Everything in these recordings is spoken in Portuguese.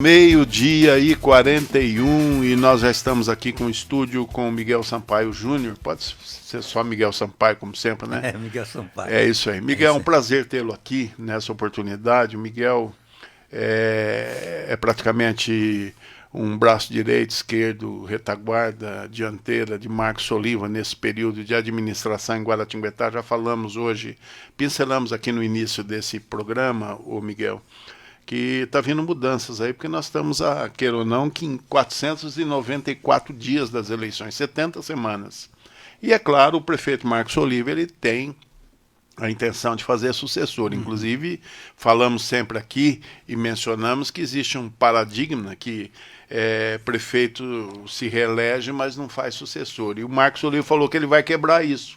Meio-dia e 41 e nós já estamos aqui com o estúdio com o Miguel Sampaio Júnior. Pode ser só Miguel Sampaio, como sempre, né? Miguel Sampaio. É isso aí. Miguel, é um prazer tê-lo aqui nessa oportunidade. O Miguel é praticamente um braço direito, esquerdo, retaguarda, dianteira de Marcos Oliva nesse período de administração em Guaratinguetá. Já falamos hoje, pincelamos aqui no início desse programa, o Miguel, que está vindo mudanças aí, porque nós estamos, queira ou não, que em 494 dias das eleições, 70 semanas. E é claro, o prefeito Marcos Oliva, ele tem a intenção de fazer sucessor. Inclusive, falamos sempre aqui e mencionamos que existe um paradigma que prefeito se reelege, mas não faz sucessor. E o Marcos Oliva falou que ele vai quebrar isso.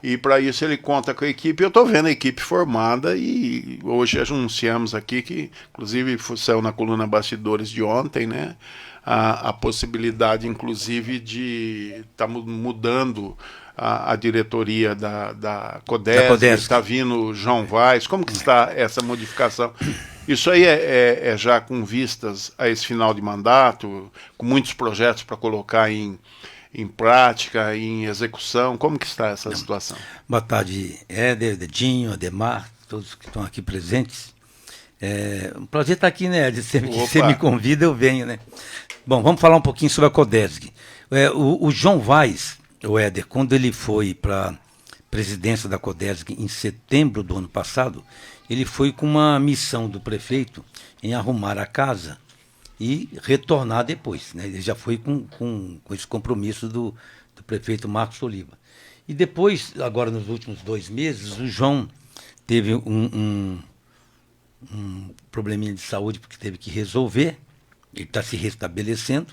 E para isso ele conta com a equipe. Eu estou vendo a equipe formada e hoje anunciamos aqui que, inclusive, saiu na coluna Bastidores de ontem, né? A possibilidade, inclusive, de estar mudando a diretoria da Codesc. Está vindo o João Vaz. Como que está essa modificação? Isso aí é já com vistas a esse final de mandato, com muitos projetos para colocar em prática, em execução. Como que está essa situação? Boa tarde, Éder, Dedinho, Ademar, todos que estão aqui presentes. Um prazer estar aqui, né, Éder? Sempre que você me convida, eu venho, né? Bom, vamos falar um pouquinho sobre a Codesc. O João Vaz, o Éder, quando ele foi para a presidência da Codesc em setembro do ano passado, ele foi com uma missão do prefeito em arrumar a casa e retornar depois, né? Ele já foi com esse compromisso do prefeito Marcos Oliva. E depois, agora nos últimos 2 meses, o João teve um probleminha de saúde porque teve que resolver, ele está se restabelecendo,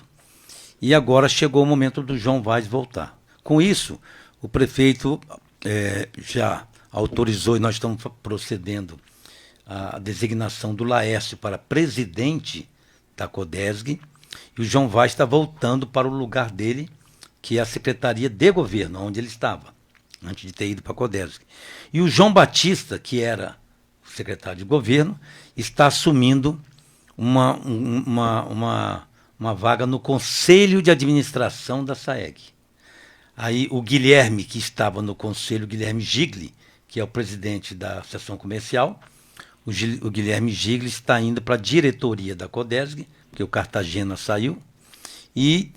e agora chegou o momento do João Vaz voltar. Com isso, o prefeito já autorizou, e nós estamos procedendo à designação do Laércio para presidente da Codesc, e o João Vaz está voltando para o lugar dele, que é a Secretaria de Governo, onde ele estava, antes de ter ido para a Codesc. E o João Batista, que era secretário de Governo, está assumindo uma vaga no Conselho de Administração da SAEG. Aí o Guilherme, que estava no Conselho, Guilherme Gigli, que é o presidente da seção comercial, o Guilherme Gigli está indo para a diretoria da Codesc, porque o Cartagena saiu, e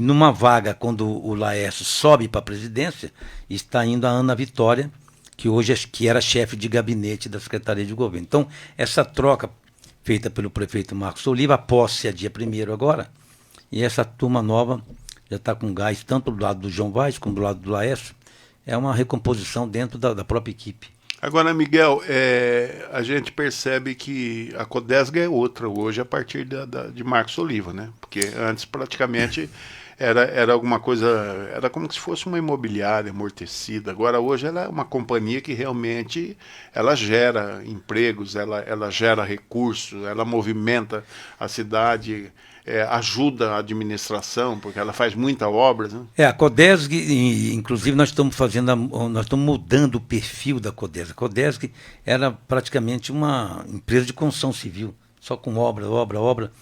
numa vaga, quando o Laércio sobe para a presidência, está indo a Ana Vitória, que era chefe de gabinete da Secretaria de Governo. Então, essa troca feita pelo prefeito Marcos Oliva, a posse é dia 1º agora, e essa turma nova já está com gás, tanto do lado do João Vaz como do lado do Laércio. É uma recomposição dentro da própria equipe. Agora, Miguel, a gente percebe que a Codesc é outra hoje a partir de Marcos Oliva, né? Porque antes praticamente era alguma coisa, era como se fosse uma imobiliária amortecida. Agora hoje ela é uma companhia que realmente ela gera empregos, ela gera recursos, ela movimenta a cidade, ajuda a administração, porque ela faz muita obra, né? A Codesc, inclusive nós estamos mudando o perfil da Codesc. A Codesc era praticamente uma empresa de construção civil, só com obra.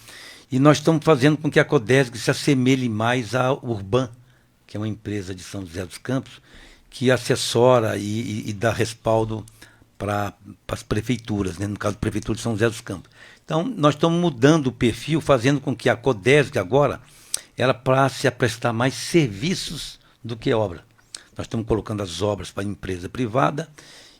E nós estamos fazendo com que a Codesc se assemelhe mais à Urban, que é uma empresa de São José dos Campos, que assessora e dá respaldo para as prefeituras, né? No caso, a Prefeitura de São José dos Campos. Então, nós estamos mudando o perfil, fazendo com que a Codesc agora ela passe a prestar mais serviços do que obra. Nós estamos colocando as obras para a empresa privada,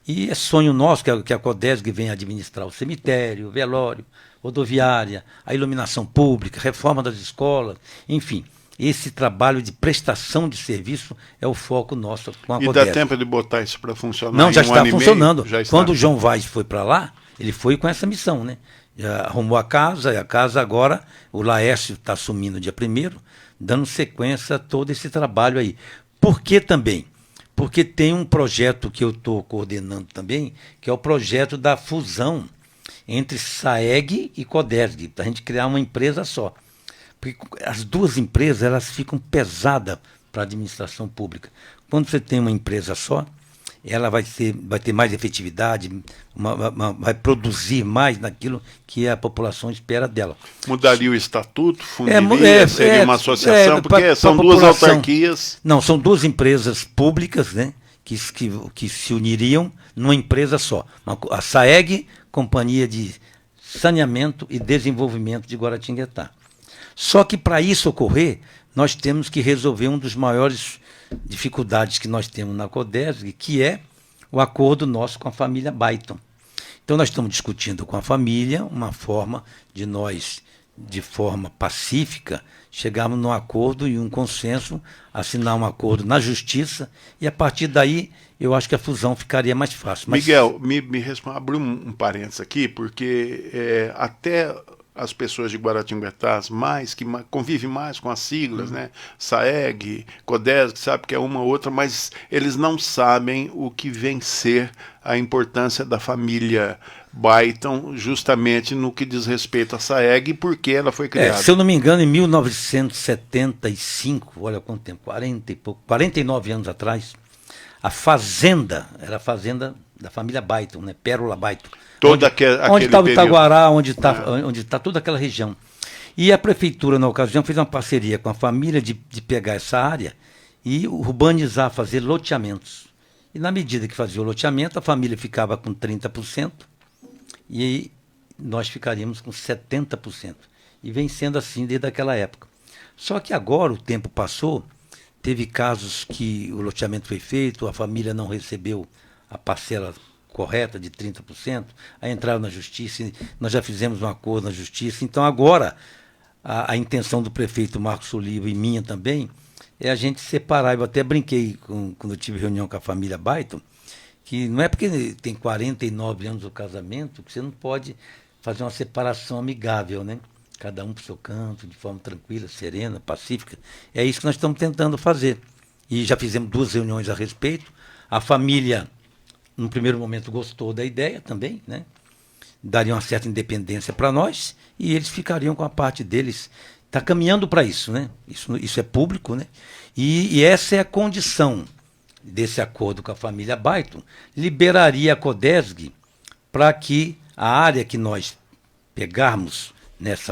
e é sonho nosso que a Codesc venha administrar o cemitério, o velório, rodoviária, a iluminação pública, reforma das escolas, enfim. Esse trabalho de prestação de serviço é o foco nosso com a Codesc. E dá tempo de botar isso para funcionar? Não, já está funcionando. Quando o João Vaz foi para lá, ele foi com essa missão, né? Já arrumou a casa, e a casa agora, o Laércio está assumindo dia 1º, dando sequência a todo esse trabalho aí. Por que também? Porque tem um projeto que eu estou coordenando também, que é o projeto da fusão entre SAEG e Codesc, para a gente criar uma empresa só. Porque as duas empresas elas ficam pesadas para a administração pública. Quando você tem uma empresa só, ela vai ter mais efetividade, vai produzir mais naquilo que a população espera dela. Mudaria o estatuto, fundiria, seria uma associação, porque são duas autarquias. Não, são duas empresas públicas, né, que se uniriam numa empresa só. A SAEG, Companhia de Saneamento e Desenvolvimento de Guaratinguetá. Só que para isso ocorrer, nós temos que resolver um dos maiores dificuldades que nós temos na Codesg, que é o acordo nosso com a família Baiton. Então nós estamos discutindo com a família uma forma de nós, de forma pacífica, chegarmos num acordo e um consenso, assinar um acordo na justiça, e a partir daí eu acho que a fusão ficaria mais fácil. Mas... Miguel, me responde, abri um parênteses aqui, porque até as pessoas de Guaratinguetá, que convivem mais com as siglas, né? SAEG, Codesg, sabe que é uma ou outra, mas eles não sabem o que vem ser a importância da família Baiton, justamente no que diz respeito à SAEG, porque ela foi criada. Se eu não me engano, em 1975, olha quanto tempo, 49 anos atrás, a fazenda, era a fazenda da família Baiton, né? Pérola Baiton. Onde está o Itaguará, onde está toda aquela região. E a prefeitura, na ocasião, fez uma parceria com a família de pegar essa área e urbanizar, fazer loteamentos. E na medida que fazia o loteamento, a família ficava com 30% e nós ficaríamos com 70%. E vem sendo assim desde aquela época. Só que agora o tempo passou, teve casos que o loteamento foi feito, a família não recebeu a parcela correta de 30%, aí entraram na justiça, nós já fizemos um acordo na justiça. Então agora a intenção do prefeito Marcos Oliva e minha também é a gente separar. Eu até brinquei quando eu tive reunião com a família Baiton, que não é porque tem 49 anos o casamento que você não pode fazer uma separação amigável, né? Cada um para o seu canto, de forma tranquila, serena, pacífica. É isso que nós estamos tentando fazer. E já fizemos 2 reuniões a respeito. A família, no primeiro momento, gostou da ideia também, né? Daria uma certa independência para nós e eles ficariam com a parte deles. Está caminhando para isso, né? Isso é público, né? E essa é a condição desse acordo com a família Baiton. Liberaria a Codesg para que a área que nós pegarmos nesse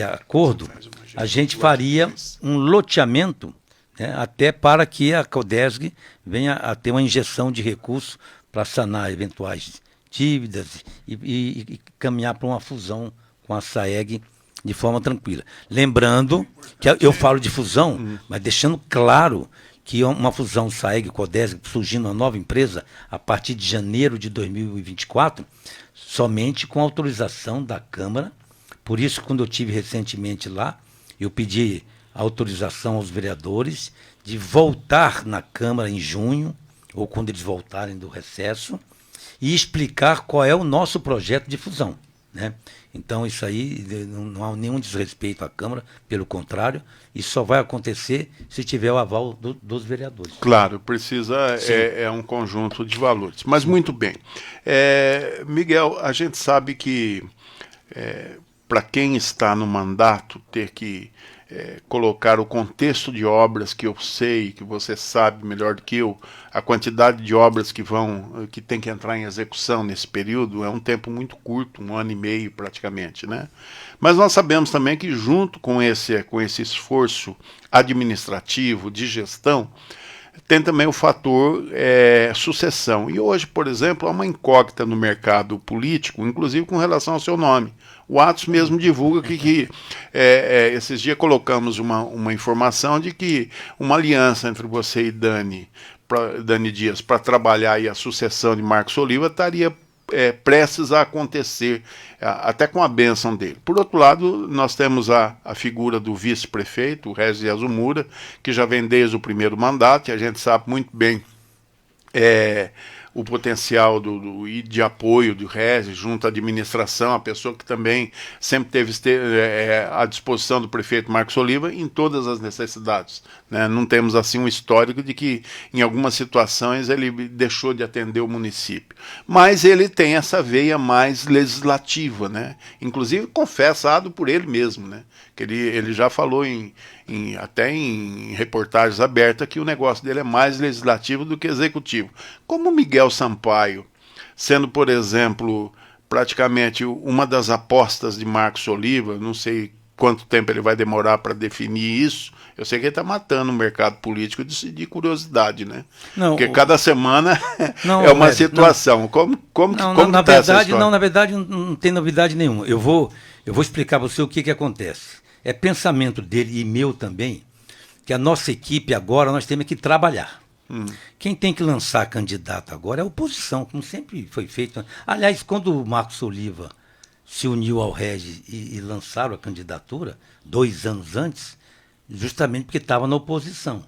acordo, a gente faria um loteamento, né, até para que a Codesg venha a ter uma injeção de recursos para sanar eventuais dívidas e caminhar para uma fusão com a SAEG de forma tranquila. Lembrando que eu falo de fusão, mas deixando claro que uma fusão SAEG-Codesg, surgindo uma nova empresa a partir de janeiro de 2024, somente com autorização da Câmara. Por isso, quando eu tive recentemente lá, eu pedi autorização aos vereadores de voltar na Câmara em junho, ou quando eles voltarem do recesso, e explicar qual é o nosso projeto de fusão, né? Então, isso aí não há nenhum desrespeito à Câmara, pelo contrário, isso só vai acontecer se tiver o aval dos vereadores. Claro, precisa, é um conjunto de valores. Mas muito bem. Miguel, a gente sabe que para quem está no mandato, ter que colocar o contexto de obras, que eu sei, que você sabe melhor do que eu, a quantidade de obras que tem que entrar em execução nesse período é um tempo muito curto, 1 ano e meio praticamente, né? Mas nós sabemos também que junto com esse esforço administrativo, de gestão, tem também o fator sucessão. E hoje, por exemplo, há uma incógnita no mercado político, inclusive com relação ao seu nome. O Atos mesmo divulga que esses dias colocamos uma informação de que uma aliança entre você e Dani Dias para trabalhar aí a sucessão de Marcos Oliva estaria prestes a acontecer, até com a bênção dele. Por outro lado, nós temos a figura do vice-prefeito, o Regis Yazumura, que já vem desde o primeiro mandato, e a gente sabe muito bem o potencial e de apoio do Regis junto à administração, a pessoa que também sempre teve à disposição do prefeito Marcos Oliva em todas as necessidades, né? Não temos assim um histórico de que em algumas situações ele deixou de atender o município, mas ele tem essa veia mais legislativa, né? Inclusive confessado por ele mesmo, né? Que ele já falou até em reportagens abertas que o negócio dele é mais legislativo do que executivo. Como Miguel Sampaio, sendo, por exemplo, praticamente uma das apostas de Marcos Oliva, não sei quanto tempo ele vai demorar para definir isso, eu sei que ele está matando o mercado político de curiosidade, né? Não, porque cada semana é uma situação. Como na verdade, na verdade não tem novidade nenhuma. Eu vou explicar para você o que acontece. É pensamento dele e meu também, que a nossa equipe agora nós temos que trabalhar. Quem tem que lançar candidato agora é a oposição, como sempre foi feito. Aliás, quando o Marcos Oliva se uniu ao Regis e lançaram a candidatura, 2 anos antes, justamente porque estava na oposição.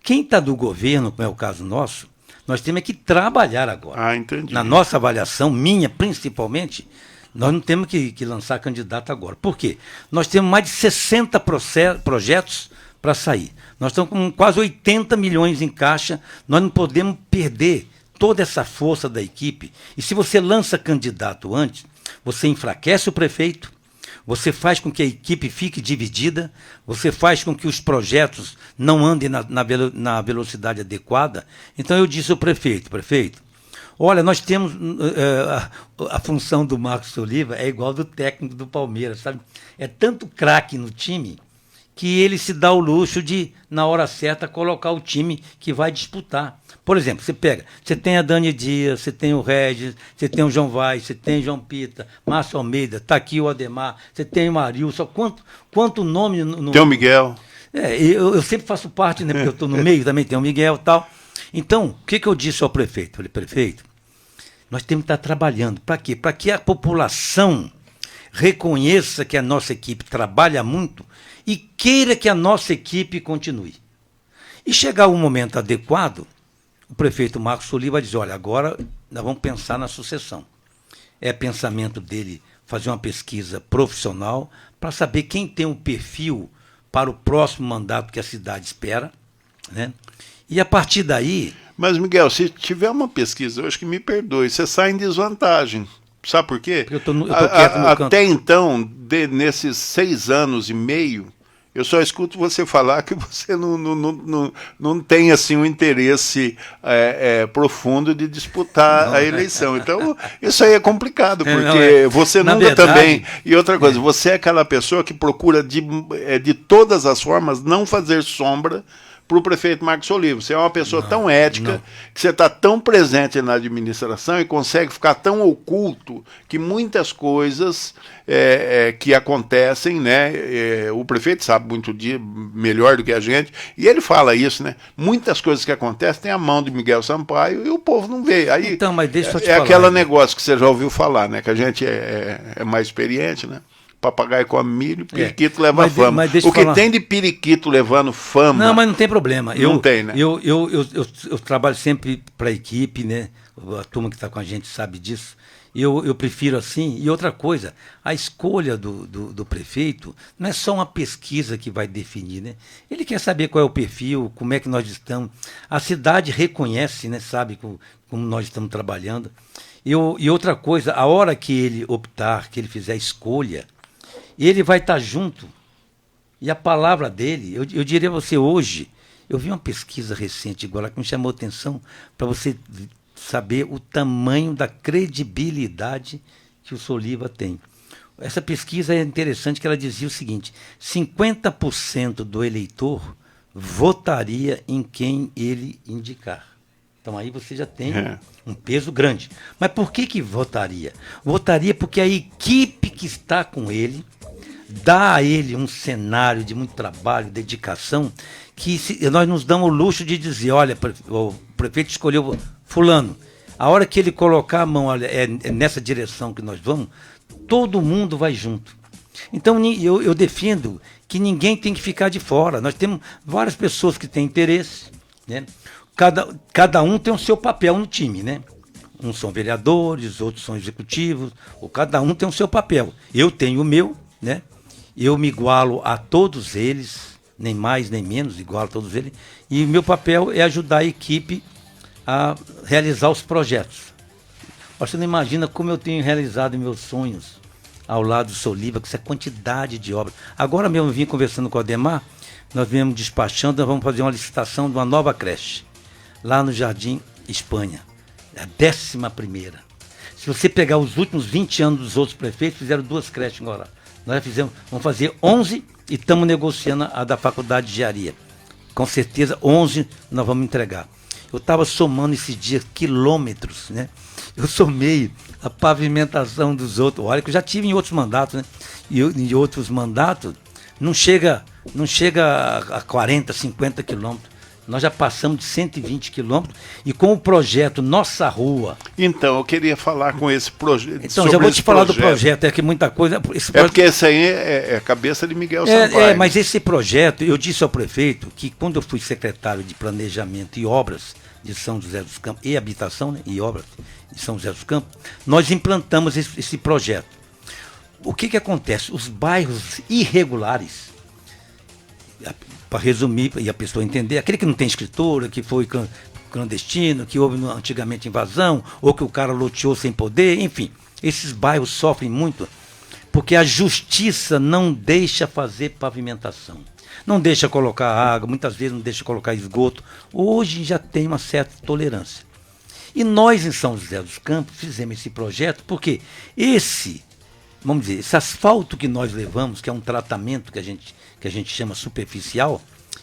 Quem está do governo, como é o caso nosso, nós temos que trabalhar agora. Entendi. Na nossa avaliação, minha principalmente, nós não temos que lançar candidato agora. Por quê? Nós temos mais de 60 projetos para sair. Nós estamos com quase 80 milhões em caixa, nós não podemos perder toda essa força da equipe. E se você lança candidato antes, você enfraquece o prefeito, você faz com que a equipe fique dividida, você faz com que os projetos não andem na velocidade adequada. Então eu disse ao prefeito, olha, nós temos a função do Marcos Oliva é igual do técnico do Palmeiras, sabe? É tanto craque no time que ele se dá o luxo de, na hora certa, colocar o time que vai disputar. Por exemplo, você tem a Dani Dias, você tem o Regis, você tem o João Vaz, você tem o João Pita, Márcio Almeida, está aqui o Ademar, você tem o Marilson, quanto nome... Tem o Miguel. Eu sempre faço parte, né, porque eu estou no meio, também tem o Miguel e tal. Então, o que eu disse ao prefeito? Falei, prefeito, nós temos que estar trabalhando. Para quê? Para que a população reconheça que a nossa equipe trabalha muito e queira que a nossa equipe continue. E chegar um momento adequado, o prefeito Marcos Oliva diz, olha, agora nós vamos pensar na sucessão. É pensamento dele fazer uma pesquisa profissional para saber quem tem um perfil para o próximo mandato que a cidade espera, né? E a partir daí... Mas, Miguel, se tiver uma pesquisa, eu acho que me perdoe, você sai em desvantagem. Sabe por quê? Porque eu tô quieto no canto. Até então, nesses 6 anos e meio, eu só escuto você falar que você não tem assim, um interesse profundo de disputar a eleição. Então, isso aí é complicado, porque você nunca também... E outra coisa, você é aquela pessoa que procura de todas as formas não fazer sombra para o prefeito Marcos Oliva. Você é uma pessoa tão ética, que você está tão presente na administração e consegue ficar tão oculto que muitas coisas que acontecem, né? O prefeito sabe muito melhor do que a gente, e ele fala isso, né? Muitas coisas que acontecem tem a mão de Miguel Sampaio e o povo não vê. Aí, então, mas deixa eu te falar, aquele negócio que você já ouviu falar, né? Que a gente é mais experiente, né? Papagaio come milho, periquito leva fama. O que tem de periquito levando fama... Não, mas não tem problema. Não tem, né? Eu trabalho sempre para a equipe, né? A turma que está com a gente sabe disso. Eu prefiro assim. E outra coisa, a escolha do prefeito não é só uma pesquisa que vai definir, né? Ele quer saber qual é o perfil, como é que nós estamos. A cidade reconhece, né? Sabe como nós estamos trabalhando. E outra coisa, a hora que ele optar, que ele fizer a escolha, ele vai estar junto. E a palavra dele, eu diria a você hoje, eu vi uma pesquisa recente igual que me chamou a atenção para você saber o tamanho da credibilidade que o Soliva tem. Essa pesquisa é interessante que ela dizia o seguinte, 50% do eleitor votaria em quem ele indicar. Então aí você já tem um peso grande. Mas por que votaria? Votaria porque a equipe que está com ele dá a ele um cenário de muito trabalho, dedicação, que nós nos damos o luxo de dizer, olha, o prefeito escolheu fulano. A hora que ele colocar a mão, olha, é nessa direção que nós vamos, todo mundo vai junto. Então eu defendo que ninguém tem que ficar de fora. Nós temos várias pessoas que têm interesse, né? Cada um tem o seu papel no time, né? Uns são vereadores, outros são executivos, ou cada um tem o seu papel. Eu tenho o meu, né? Eu me igualo a todos eles, nem mais nem menos, igualo a todos eles. E o meu papel é ajudar a equipe a realizar os projetos. Você não imagina como eu tenho realizado meus sonhos ao lado do Soliva, com essa quantidade de obras. Agora mesmo eu vim conversando com o Ademar, nós viemos despachando, nós vamos fazer uma licitação de uma nova creche, lá no Jardim Espanha, a 11ª. Se você pegar os últimos 20 anos dos outros prefeitos, fizeram 2 creches agora. Nós já fizemos, vamos fazer 11 e estamos negociando a da Faculdade de Engenharia. Com certeza 11 nós vamos entregar. Eu estava somando esses dias quilômetros, né? Eu somei a pavimentação dos outros. Olha que eu já tive em outros mandatos, né? E em outros mandatos não chega a 40, 50 quilômetros. Nós já passamos de 120 quilômetros e com o projeto Nossa Rua. Então, eu queria falar com esse projeto. Então, já vou te falar do projeto, é que muita coisa. Porque esse aí é a cabeça de Miguel Sampaio. Mas esse projeto, eu disse ao prefeito que quando eu fui secretário de Planejamento e Obras de São José dos Campos, e Habitação, né, e Obras de São José dos Campos, nós implantamos esse projeto. O que acontece? Os bairros irregulares, para resumir e a pessoa entender, aquele que não tem escritura, que foi clandestino, que houve antigamente invasão, ou que o cara loteou sem poder, enfim, esses bairros sofrem muito porque a justiça não deixa fazer pavimentação, não deixa colocar água, muitas vezes não deixa colocar esgoto. Hoje já tem uma certa tolerância. E nós em São José dos Campos fizemos esse projeto porque vamos dizer, esse asfalto que nós levamos, que é um tratamento que a gente chama superficial,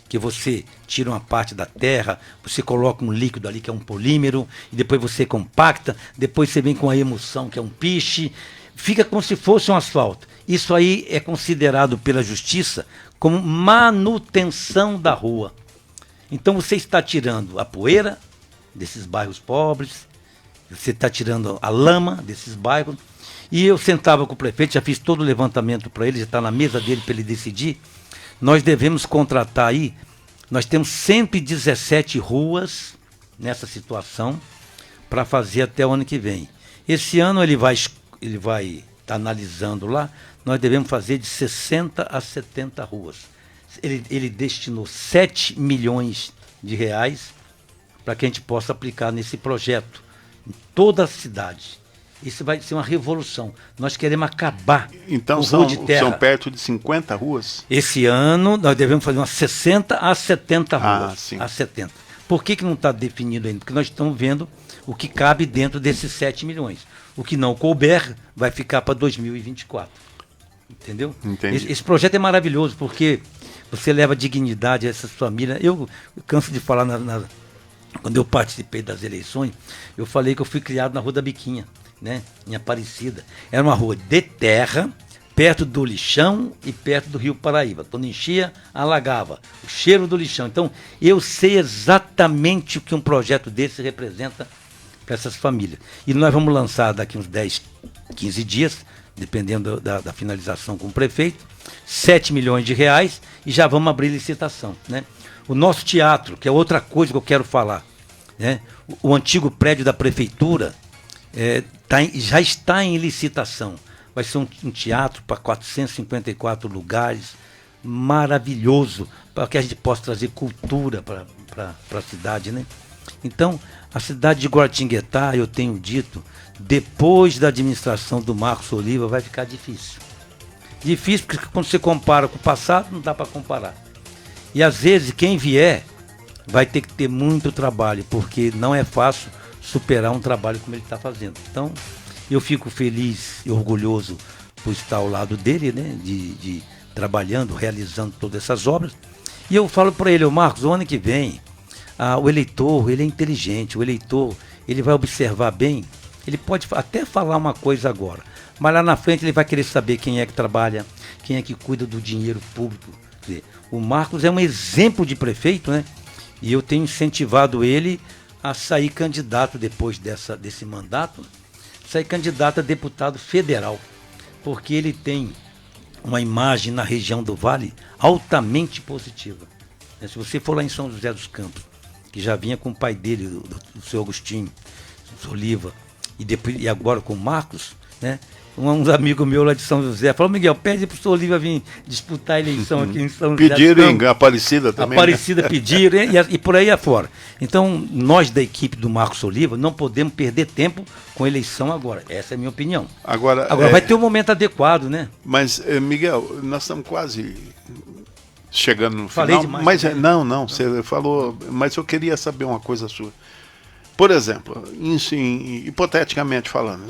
que você tira uma parte da terra, você coloca um líquido ali que é um polímero, e depois você compacta, depois você vem com a emulsão que é um piche, fica como se fosse um asfalto. Isso aí é considerado pela justiça como manutenção da rua. Então você está tirando a poeira desses bairros pobres, você está tirando a lama desses bairros. E eu sentava com o prefeito, já fiz todo o levantamento para ele, já está na mesa dele para ele decidir. Nós devemos contratar aí, nós temos 117 ruas nessa situação para fazer até o ano que vem. Esse ano ele vai estar analisando lá, nós devemos fazer de 60 a 70 ruas. Ele destinou 7 milhões de reais para que a gente possa aplicar nesse projeto em toda a cidade. Isso vai ser uma revolução. Nós queremos acabar então, com rua de terra. São perto de 50 ruas? Esse ano nós devemos fazer umas 60 a 70 ruas. Sim. A 70. Por que não está definido ainda? Porque nós estamos vendo o que cabe dentro desses 7 milhões. O que não couber vai ficar para 2024. Entendeu? Entendi. Esse projeto é maravilhoso porque você leva dignidade a essas famílias. Eu canso de falar, quando eu participei das eleições, eu falei que eu fui criado na Rua da Biquinha, né, em Aparecida. Era uma rua de terra, perto do lixão e perto do Rio Paraíba. Quando enchia, alagava. O cheiro do lixão. Então, eu sei exatamente o que um projeto desse representa para essas famílias. E nós vamos lançar daqui uns 10, 15 dias, dependendo da finalização com o prefeito, 7 milhões de reais e já vamos abrir licitação, né? O nosso teatro, que é outra coisa que eu quero falar, né? O antigo prédio da prefeitura já está em licitação. Vai ser um teatro para 454 lugares, maravilhoso, para que a gente possa trazer cultura para a cidade, né? Então, a cidade de Guaratinguetá, eu tenho dito, depois da administração do Marcos Oliva, vai ficar difícil. Difícil porque quando você compara com o passado, não dá para comparar. E às vezes quem vier vai ter que ter muito trabalho, porque não é fácil superar um trabalho como ele está fazendo. Então, eu fico feliz e orgulhoso por estar ao lado dele, né, de trabalhando, realizando todas essas obras. E eu falo para ele, Marcos, o ano que vem, o eleitor, ele é inteligente, o eleitor, ele vai observar bem, ele pode até falar uma coisa agora, mas lá na frente ele vai querer saber quem é que trabalha, quem é que cuida do dinheiro público. Quer dizer, o Marcos é um exemplo de prefeito, né? E eu tenho incentivado ele a sair candidato depois desse mandato, sair candidato a deputado federal, porque ele tem uma imagem na região do Vale altamente positiva. Se você for lá em São José dos Campos, que já vinha com o pai dele, do seu Agostinho, Oliva, e agora com o Marcos, né? Uns amigos meus lá de São José falaram: Miguel, pede para o senhor Olívio vir disputar a eleição aqui em São José. Pediram em Aparecida também. Aparecida, né? Pediram e por aí afora. Então, nós da equipe do Marcos Oliva não podemos perder tempo com a eleição agora. Essa é a minha opinião. Agora vai ter um momento adequado, né? Mas, Miguel, nós estamos quase chegando no Falei final. demais. Mas não, você falou. Mas eu queria saber uma coisa sua. Por exemplo, hipoteticamente falando,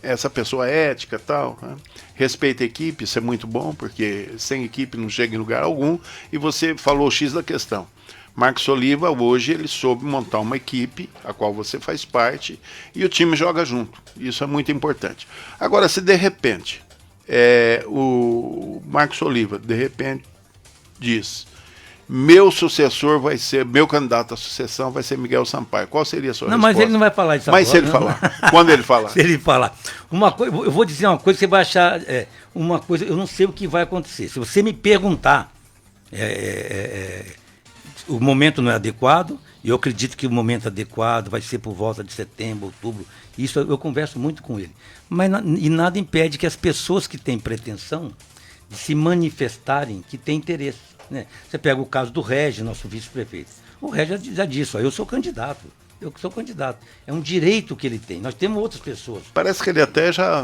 essa pessoa ética e tal, né? Respeita a equipe, isso é muito bom, porque sem equipe não chega em lugar algum, e você falou o X da questão. Marcos Oliva, hoje, ele soube montar uma equipe, a qual você faz parte, e o time joga junto, isso é muito importante. Agora, se de repente, o Marcos Oliva, de repente, diz: meu sucessor vai ser, meu candidato à sucessão vai ser Miguel Sampaio. Qual seria a sua resposta? Mas ele não vai falar isso agora. Mas se ele falar, quando ele falar? Se ele falar. Eu vou dizer uma coisa, você vai achar uma coisa, eu não sei o que vai acontecer. Se você me perguntar, o momento não é adequado, eu acredito que o momento adequado vai ser por volta de setembro, outubro. Isso eu converso muito com ele. E nada impede que as pessoas que têm pretensão de se manifestarem, que têm interesse. Né? Você pega o caso do Regi, nosso vice-prefeito. O Regi já disse: eu sou candidato. Eu sou candidato. É um direito que ele tem. Nós temos outras pessoas. Parece que ele até já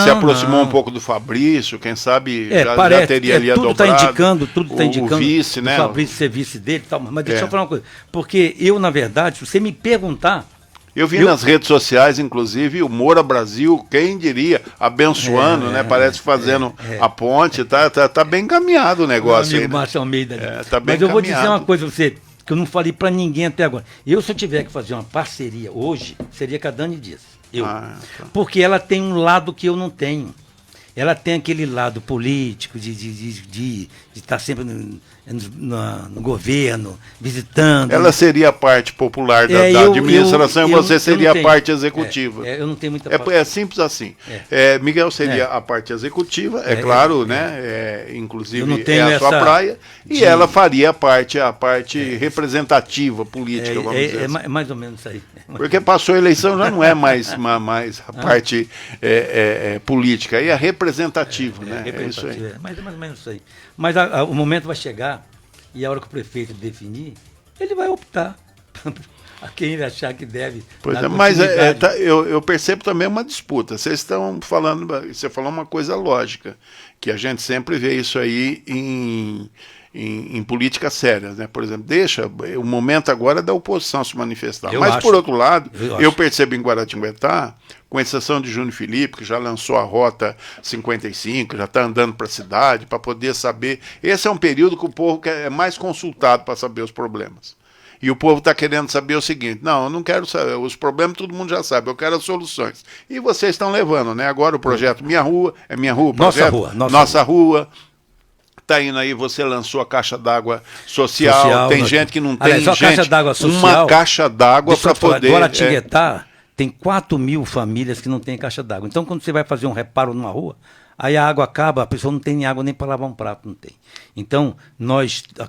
se aproximou um pouco do Fabrício, quem sabe já teria ali tudo dobrado. Tudo está indicando o vice, né? O Fabrício ser vice dele e tal. Mas deixa eu falar uma coisa. Porque eu, na verdade, se você me perguntar... Eu vi nas redes sociais, inclusive, o Moura Brasil, quem diria, abençoando, né? Parece fazendo a ponte, tá bem encaminhado o negócio. Meu amigo Márcio Almeida. Tá bem Mas eu vou encaminhado. dizer uma coisa pra você, que eu não falei para ninguém até agora. Se eu tiver que fazer uma parceria hoje, seria com a Dani Dias. Tá. Porque ela tem um lado que eu não tenho. Ela tem aquele lado político, de estar sempre no governo, visitando. Ela seria a parte popular da administração e você seria a parte executiva. Eu não tenho muita É simples assim. Miguel seria a parte executiva, claro, né? Inclusive a sua praia, e ela faria a parte representativa, política, vamos dizer assim. É mais ou menos isso aí. Porque passou a eleição, já não é mais a parte política, aí é representativa, né? É isso aí. Mais ou menos isso aí. Mas o momento vai chegar, e a hora que o prefeito definir, ele vai optar a quem ele achar que deve. Pois mas eu percebo também uma disputa. Vocês estão falando, você falou uma coisa lógica, que a gente sempre vê isso aí em políticas sérias, né? Por exemplo, o momento agora é da oposição se manifestar. Por outro lado, eu percebo em Guaratinguetá, com exceção de Júnior Felipe, que já lançou a Rota 55, já está andando para a cidade, para poder saber. Esse é um período que o povo é mais consultado para saber os problemas. E o povo está querendo saber o seguinte: não, eu não quero saber, os problemas todo mundo já sabe, eu quero as soluções. E vocês estão levando, né? Agora o projeto Minha Rua, Nossa Rua. Está indo aí, você lançou a caixa d'água social. Tem gente que não tem. Caixa d'água social, uma caixa d'água para poder. Guaratinguetá tem 4.000 famílias que não têm caixa d'água. Então, quando você vai fazer um reparo numa rua, aí a água acaba, a pessoa não tem água nem para lavar um prato, não tem. Então,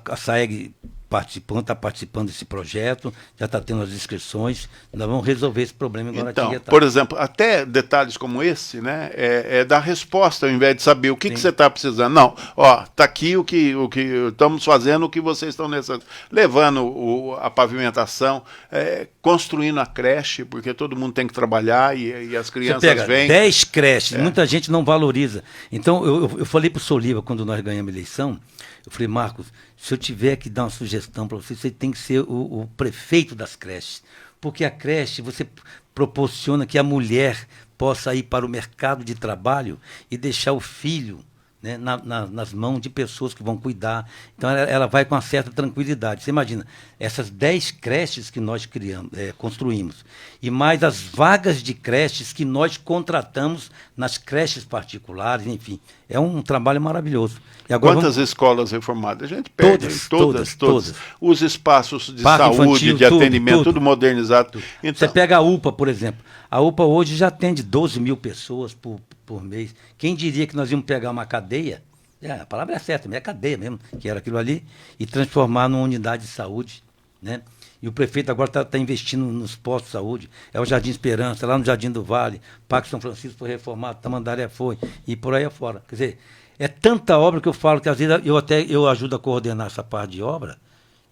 a SAEG está participando desse projeto, já está tendo as inscrições, nós vamos resolver esse problema em Guaratinguetá. Então, por exemplo, até detalhes como esse, né, é dar resposta ao invés de saber o que você está precisando. Não, está aqui o que estamos fazendo, o que vocês estão levando a pavimentação, construindo a creche, porque todo mundo tem que trabalhar e as crianças vêm. 10 creches, muita gente não valoriza. Então, eu falei para o Soliva, quando nós ganhamos a eleição, eu falei: Marcos, se eu tiver que dar uma sugestão para você tem que ser o prefeito das creches. Porque a creche, você proporciona que a mulher possa ir para o mercado de trabalho e deixar o filho, né, nas mãos de pessoas que vão cuidar. Então ela vai com uma certa tranquilidade. Você imagina, essas 10 creches que nós construímos, e mais as vagas de creches que nós contratamos nas creches particulares, enfim, é um trabalho maravilhoso. E agora quantas escolas reformadas? A gente perde todas. Os espaços de saúde, infantil, de atendimento, tudo modernizado. Então, você pega a UPA, por exemplo. A UPA hoje já atende 12.000 pessoas por mês. Quem diria que nós íamos pegar uma cadeia, a palavra é certa, é cadeia mesmo, que era aquilo ali, e transformar numa unidade de saúde. né? E o prefeito agora está investindo nos postos de saúde. É o Jardim Esperança, lá no Jardim do Vale, Parque São Francisco foi reformado, Tamandaré foi, e por aí afora. Quer dizer, é tanta obra que eu falo que às vezes eu ajudo a coordenar essa parte de obra,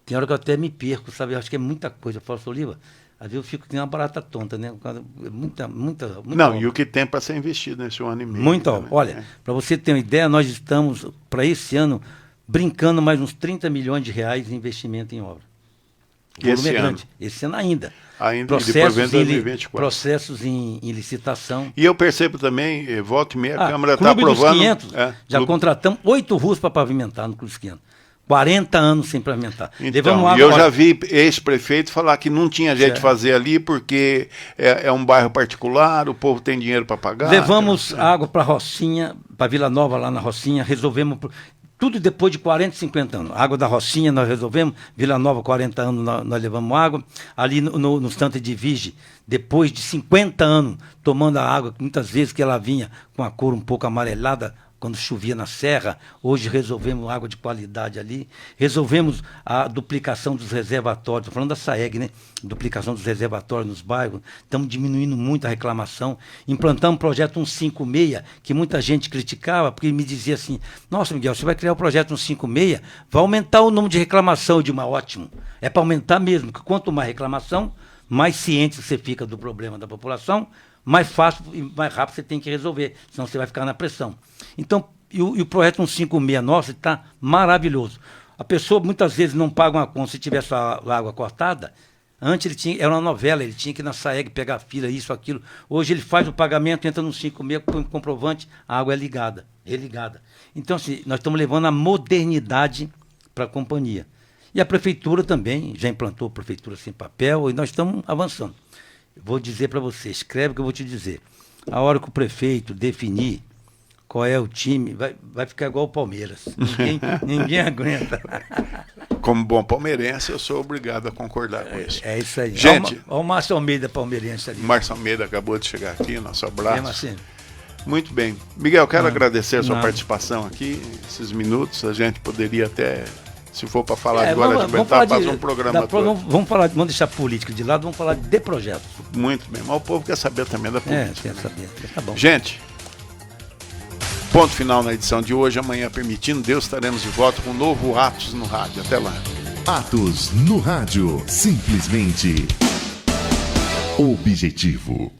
tem hora que eu até me perco, sabe? Eu acho que é muita coisa. Eu falo, Oliva, às vezes eu fico que nem uma barata tonta, né? Muita Não, obra. E o que tem para ser investido nesse ano e meio. Muita obra. Olha, para você ter uma ideia, nós estamos, para esse ano, brincando mais uns 30 milhões de reais em investimento em obra. E esse ano? Esse ano ainda. Ainda, e depois vem 2024. Processos em licitação. E eu percebo também, volta e meia, a Câmara está Clube aprovando... Dos 500, já contratamos 8 ruas para pavimentar no Clube dos 500. 40 anos sem pavimentar. Então, eu já vi ex-prefeito falar que não tinha jeito de fazer ali porque é um bairro particular, o povo tem dinheiro para pagar. Levamos água para Rocinha, para Vila Nova, lá na Rocinha, resolvemos... Tudo depois de 40, 50 anos. Água da Rocinha nós resolvemos, Vila Nova, 40 anos nós levamos água. Ali no Santa de Vige, depois de 50 anos tomando a água, muitas vezes que ela vinha com a cor um pouco amarelada, quando chovia na serra, hoje resolvemos água de qualidade ali, resolvemos a duplicação dos reservatórios, estou falando da SAEG, né? Duplicação dos reservatórios nos bairros, estamos diminuindo muito a reclamação, implantamos o projeto 156, que muita gente criticava, porque me dizia assim, nossa, Miguel, você vai criar o projeto 156, vai aumentar o número de reclamação, de uma ótimo, é para aumentar mesmo, porque quanto mais reclamação, mais ciente você fica do problema da população, mais fácil e mais rápido você tem que resolver, senão você vai ficar na pressão. Então, e o projeto 156 nosso está maravilhoso. A pessoa muitas vezes não paga uma conta se tivesse a água cortada. Antes era uma novela, ele tinha que ir na SAEG pegar a fila, isso, aquilo. Hoje ele faz o pagamento, entra no 156, põe um comprovante, a água é religada. Então, assim, nós estamos levando a modernidade para a companhia. E a prefeitura também já implantou a prefeitura sem papel e nós estamos avançando. Vou dizer para você, escreve o que eu vou te dizer. A hora que o prefeito definir qual é o time, vai ficar igual o Palmeiras. Ninguém aguenta. Como bom palmeirense, eu sou obrigado a concordar com isso. É isso aí. Gente, olha o Márcio Almeida palmeirense ali. Márcio Almeida acabou de chegar aqui, nosso abraço. Assim. Muito bem. Miguel, quero agradecer a sua participação aqui, esses minutos. A gente poderia até, se for para falar de Guaratinguetá, fazer um programa todo. Vamos deixar a política de lado, vamos falar de projetos. Muito bem, mas o povo quer saber também da política. Quer saber, tá bom. Gente, ponto final na edição de hoje. Amanhã, permitindo Deus, estaremos de volta com um novo Atos no Rádio. Até lá. Atos no Rádio. Simplesmente objetivo.